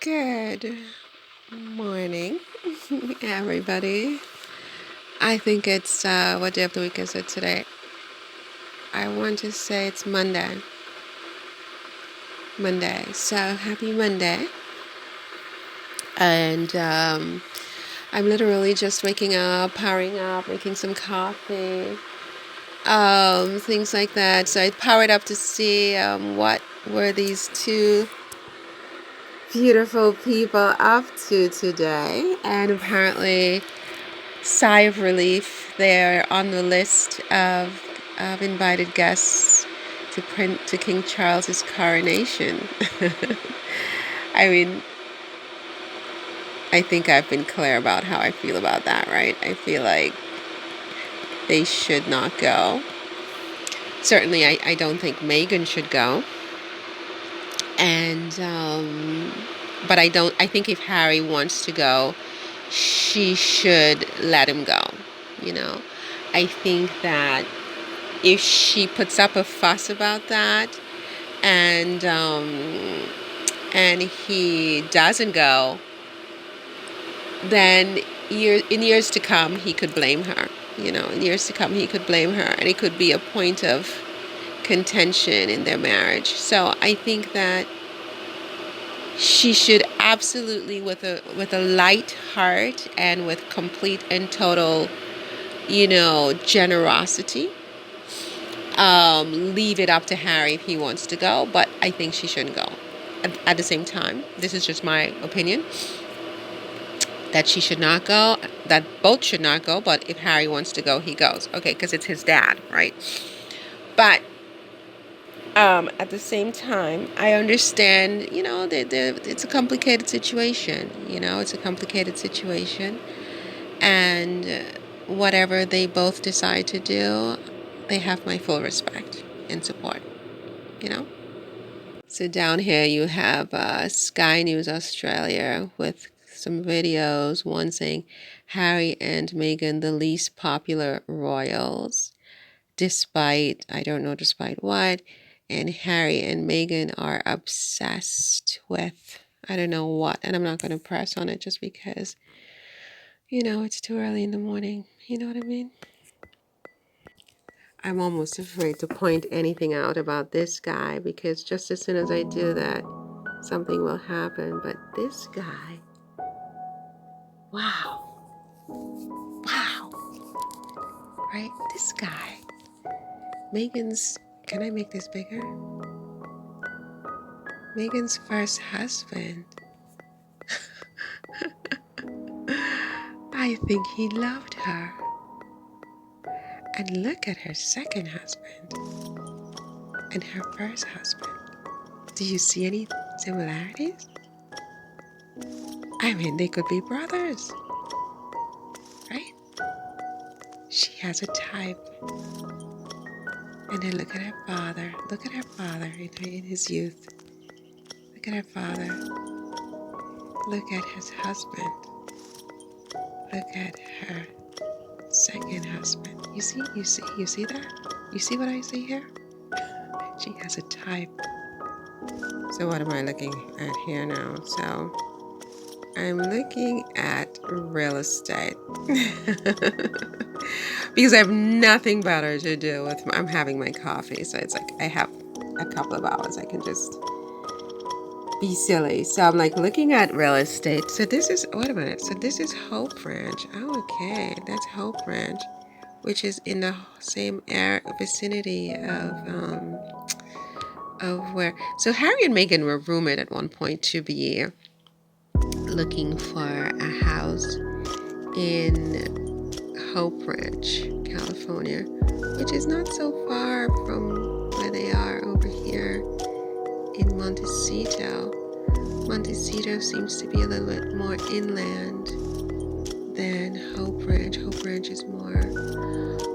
Good morning, everybody. I think it's, what day of the week is it today? I want to say it's Monday. So happy Monday. And I'm literally just waking up, powering up, making some coffee, things like that. So I powered up to see what were these two beautiful people up to today. And apparently, sigh of relief, they're on the list of invited guests to King Charles's coronation. I mean, I think I've been clear about how I feel about that, right? I feel like they should not go. Certainly, I don't think Meghan should go. And but I think if Harry wants to go, she should let him go. You know, I think that if she puts up a fuss about that and he doesn't go, then in years to come he could blame her. In years to come he could blame her, and it could be a point of contention in their marriage. So I think that she should absolutely, with a light heart and with complete and total, generosity, leave it up to Harry if he wants to go, but I think she shouldn't go. At the same time, this is just my opinion, that she should not go, that both should not go, but if Harry wants to go, he goes. Okay, because it's his dad, right? But at the same time, I understand, it's a complicated situation. It's a complicated situation. And whatever they both decide to do, they have my full respect and support, you know? So down here you have Sky News Australia with some videos, one saying Harry and Meghan, the least popular royals, I don't know despite what, and Harry and Meghan are obsessed with, I don't know what, and I'm not going to press on it just because, it's too early in the morning. You know what I mean? I'm almost afraid to point anything out about this guy because just as soon as I do that, something will happen. But this guy, wow, right? This guy, can I make this bigger? Meghan's first husband. I think he loved her. And look at her second husband and her first husband. Do you see any similarities? I mean, they could be brothers, right? She has a type. And then look at her father. Look at her father in his youth. Look at her father. Look at his husband. Look at her second husband. You see that? You see what I see here? She has a type. So what am I looking at here now? So I'm looking at real estate. Because I have nothing better to do with, I'm having my coffee. So it's like I have a couple of hours. I can just be silly. So I'm like looking at real estate. So this is, wait a minute. So this is Hope Ranch. Oh, okay. That's Hope Ranch, which is in the same vicinity of where. So Harry and Meghan were rumored at one point to be looking for a house in Hope Ranch, California, which is not so far from where they are over here in Montecito. Montecito seems to be a little bit more inland than Hope Ranch. Hope Ranch is more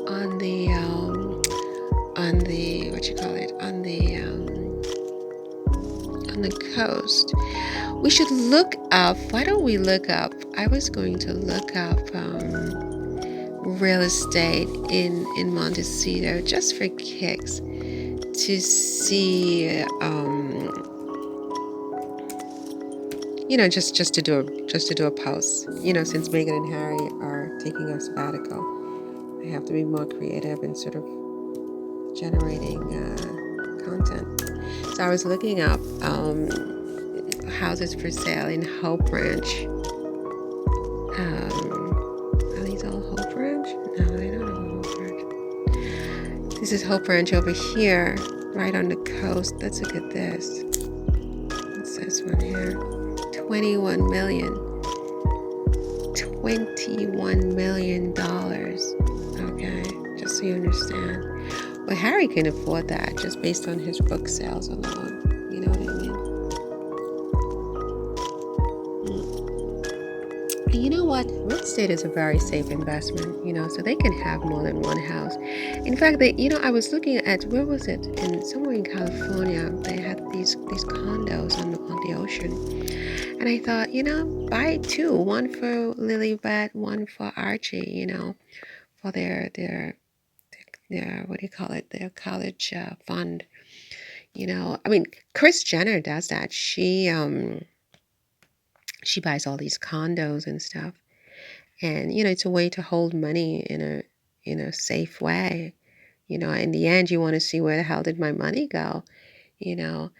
on the on the coast. We should look up. Why don't we look up? I was going to look up real estate in Montecito just for kicks to see just to do a post. Since Meghan and Harry are taking a sabbatical, I have to be more creative and sort of generating content. So I was looking up houses for sale in Hope Ranch. Are these all Hope Ranch? No, they don't all Hope Ranch. This is Hope Ranch over here, right on the coast. Let's look at this. What's this one here? 21 million. $21 million. Okay, just so you understand. Well, Harry can afford that just based on his book sales alone. You know what I mean? You know what? Real estate is a very safe investment, so they can have more than one house. In fact, I was looking at, where was it? Somewhere in California, they had these condos on the ocean. And I thought, buy two, one for Lilybeth, one for Archie, for their what do you call it? Their college fund. I mean, Kris Jenner does that. She buys all these condos and stuff. And it's a way to hold money in a safe way. In the end, you want to see, where the hell did my money go? you know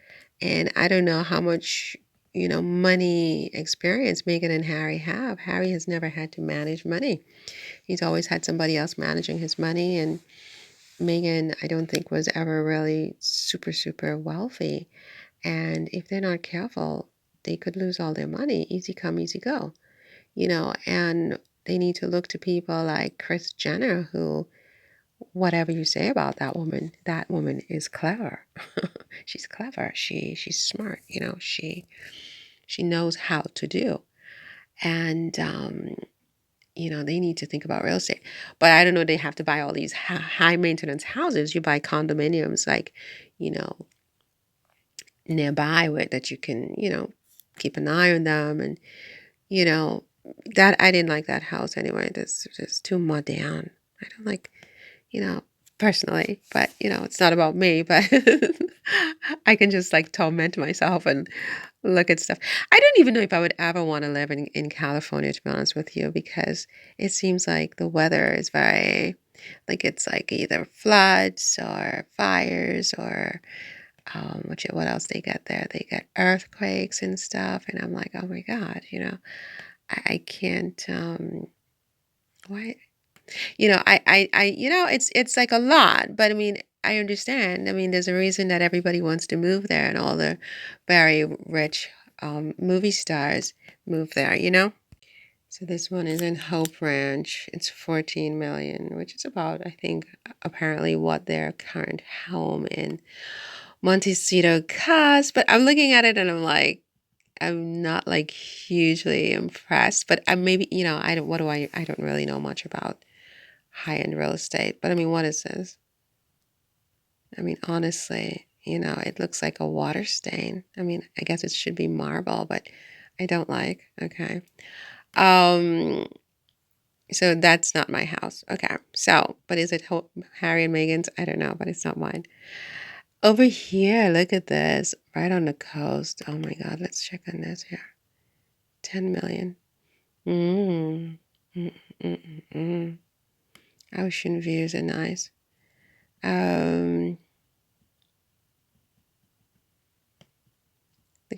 and I don't know how much money experience Meghan and Harry have. Harry has never had to manage money. He's always had somebody else managing his money. And Meghan, I don't think, was ever really super, super wealthy. And if they're not careful, they could lose all their money. Easy come, easy go. And they need to look to people like Kris Jenner, who, whatever you say about that woman is clever. She's clever. She's smart. She knows how to do. And they need to think about real estate. But I don't know, they have to buy all these high maintenance houses. You buy condominiums, like, nearby, that you can, keep an eye on them. And, you know, that I didn't like that house anyway. That's just too modern. I don't like, personally, but, it's not about me, but I can just like torment myself and look at stuff. I don't even know if I would ever want to live in California, to be honest with you, because it seems like the weather is very, like, it's like either floods or fires or what else they get there? They get earthquakes and stuff. And I'm like, oh my God, I can't, why? It's like a lot, but I mean, I understand. I mean, there's a reason that everybody wants to move there, and all the very rich movie stars move there. So this one is in Hope Ranch. It's 14 million, which is about, I think, apparently what their current home in Montecito costs. But I'm looking at it and I'm like, I'm not like hugely impressed. But I maybe, I don't. What do I don't really know much about high-end real estate. But I mean, what is this? I mean, honestly, it looks like a water stain. I mean, I guess it should be marble, but I don't like. Okay. So that's not my house. Okay. So, but is it Harry and Meghan's? I don't know, but it's not mine. Over here, look at this. Right on the coast. Oh my God, let's check on this here. 10 million. Mm. Mm, mm, mm, mm. Ocean views are nice. The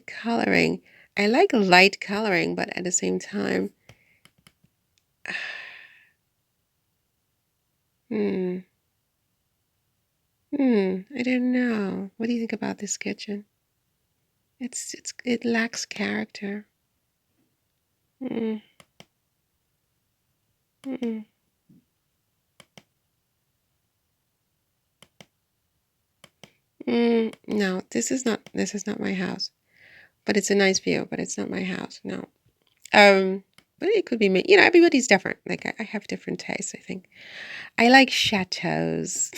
coloring, I like light coloring, but at the same time, hmm, I don't know. What do you think about this kitchen? It lacks character. Mm, mm, no, this is not my house. But it's a nice view, but it's not my house. No. But it could be me. Everybody's different. Like, I have different tastes, I think. I like chateaus.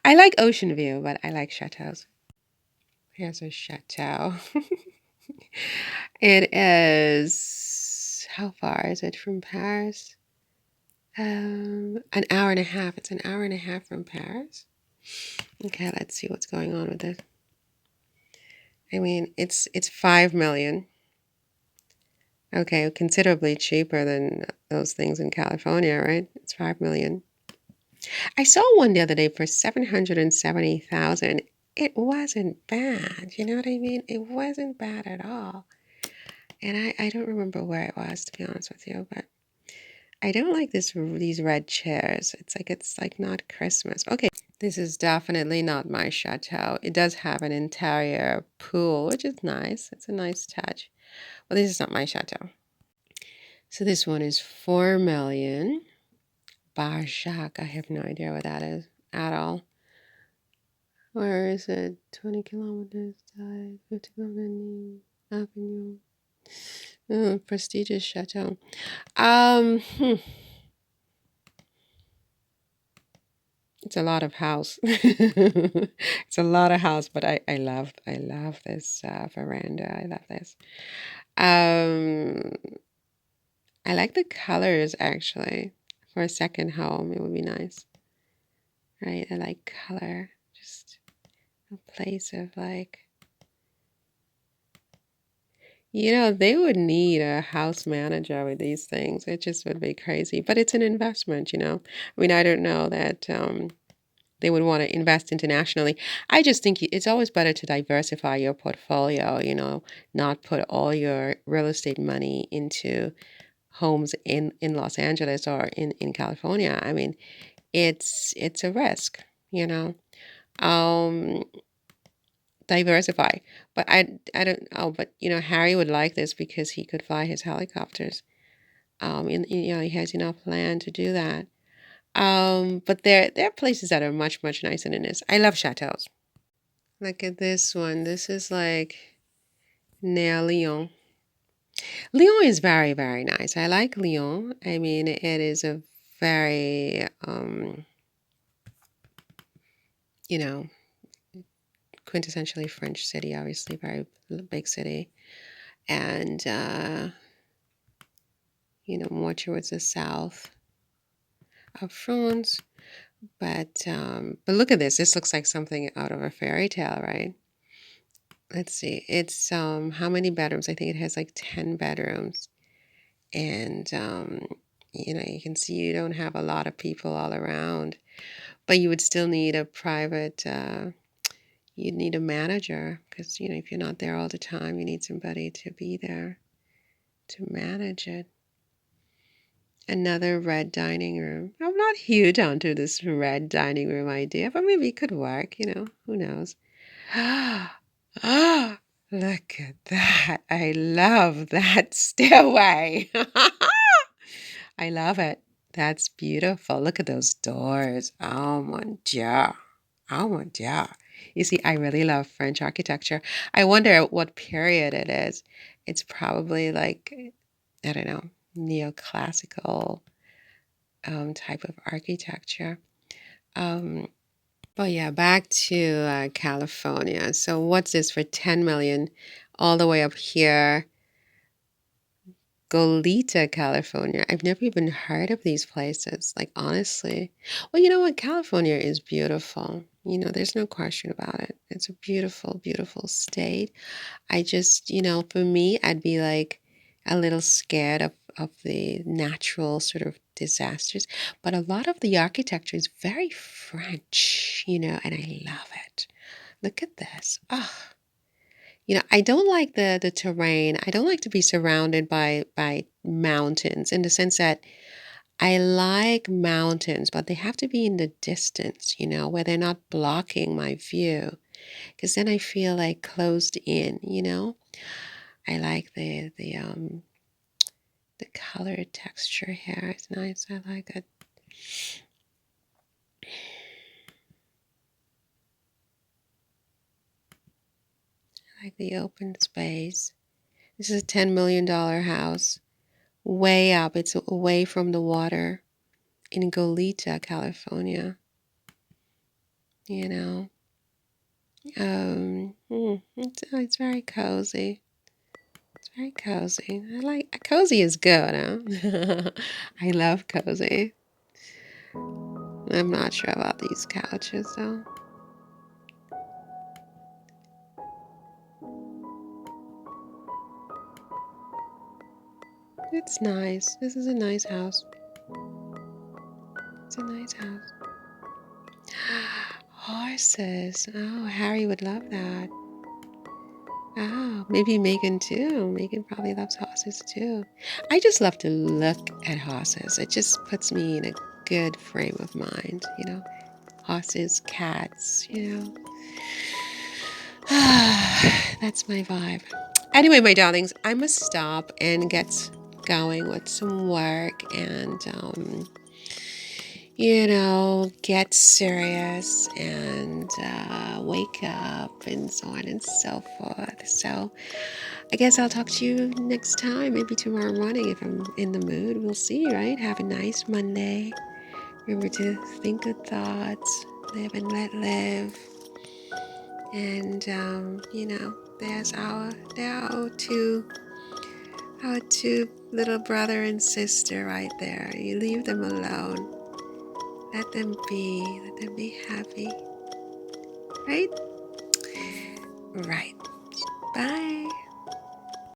I like ocean view, but I like chateaus. Here's a chateau. It is, how far is it from Paris? An hour and a half. It's an hour and a half from Paris. Okay, let's see what's going on with this. I mean, it's 5 million. Okay, considerably cheaper than those things in California, right? It's 5 million. I saw one the other day for 770,000. It wasn't bad. You know what I mean? It wasn't bad at all. And I don't remember where it was, to be honest with you, but I don't like these red chairs. It's like not Christmas. Okay, this is definitely not my chateau. It does have an interior pool, which is nice. It's a nice touch. But this is not my chateau. So this one is 4 million. Barjac, I have no idea what that is at all. Where is it? 20 kilometers, 50 kilometers, Avignon. Oh, prestigious chateau. Um, hmm, it's a lot of house. It's a lot of house, but I love this veranda. I love this. Um, I like the colors actually. For a second home, it would be nice, right? I like color. Just a place of like, they would need a house manager with these things. It just would be crazy. But it's an investment. I mean, I don't know that they would want to invest internationally. I just think it's always better to diversify your portfolio, not put all your real estate money into homes in Los Angeles or in California. I mean, it's a risk, you know. Um, Diversify. But I don't oh, but Harry would like this because he could fly his helicopters. And he has enough land to do that. But there are places that are much, much nicer than this. I love chateaus. Look at this one. This is like near Lyon. Lyon is very, very nice. I like Lyon. I mean, it is a very you know, quintessentially French city, obviously very big city. And more towards the south of France. But look at this. This looks like something out of a fairy tale, right? Let's see. It's how many bedrooms? I think it has like 10 bedrooms. And you can see you don't have a lot of people all around, but you would still need a private you'd need a manager because if you're not there all the time, you need somebody to be there to manage it. Another red dining room. I'm not huge onto this red dining room idea, but maybe it could work, who knows. Ah, look at that. I love that stairway. I love it. That's beautiful. Look at those doors. Oh mon Dieu. Oh mon Dieu. You see, I really love French architecture. I wonder what period it is. It's probably like, I don't know, neoclassical type of architecture. Um, but yeah, back to California. So what's this for 10 million all the way up here? Goleta, California. I've never even heard of these places, like honestly. Well, you know what? California is beautiful. There's no question about it. It's a beautiful, beautiful state. I just, for me, I'd be like a little scared of the natural sort of disasters. But a lot of the architecture is very French, and I love it. Look at this. Oh, I don't like the terrain. I don't like to be surrounded by mountains in the sense that I like mountains, but they have to be in the distance, where they're not blocking my view. Because then I feel like closed in. I like the color texture here. It's nice. I like it. I like the open space. This is a $10 million house. Way up. It's away from the water in Goleta, California. You know, it's very cozy. It's very cozy. I like cozy is good, huh? I love cozy. I'm not sure about these couches though. It's nice. This is a nice house. It's a nice house. Horses. Oh, Harry would love that. Oh, maybe Meghan too. Meghan probably loves horses too. I just love to look at horses. It just puts me in a good frame of mind, you know. Horses, cats, you know. That's my vibe. Anyway, my darlings, I must stop and get going with some work and, get serious and wake up and so on and so forth. So I guess I'll talk to you next time, maybe tomorrow morning if I'm in the mood. We'll see, right? Have a nice Monday. Remember to think good thoughts, live and let live. And, there are our two little brother and sister right there. You leave them alone. Let them be happy. Right? Right. Bye.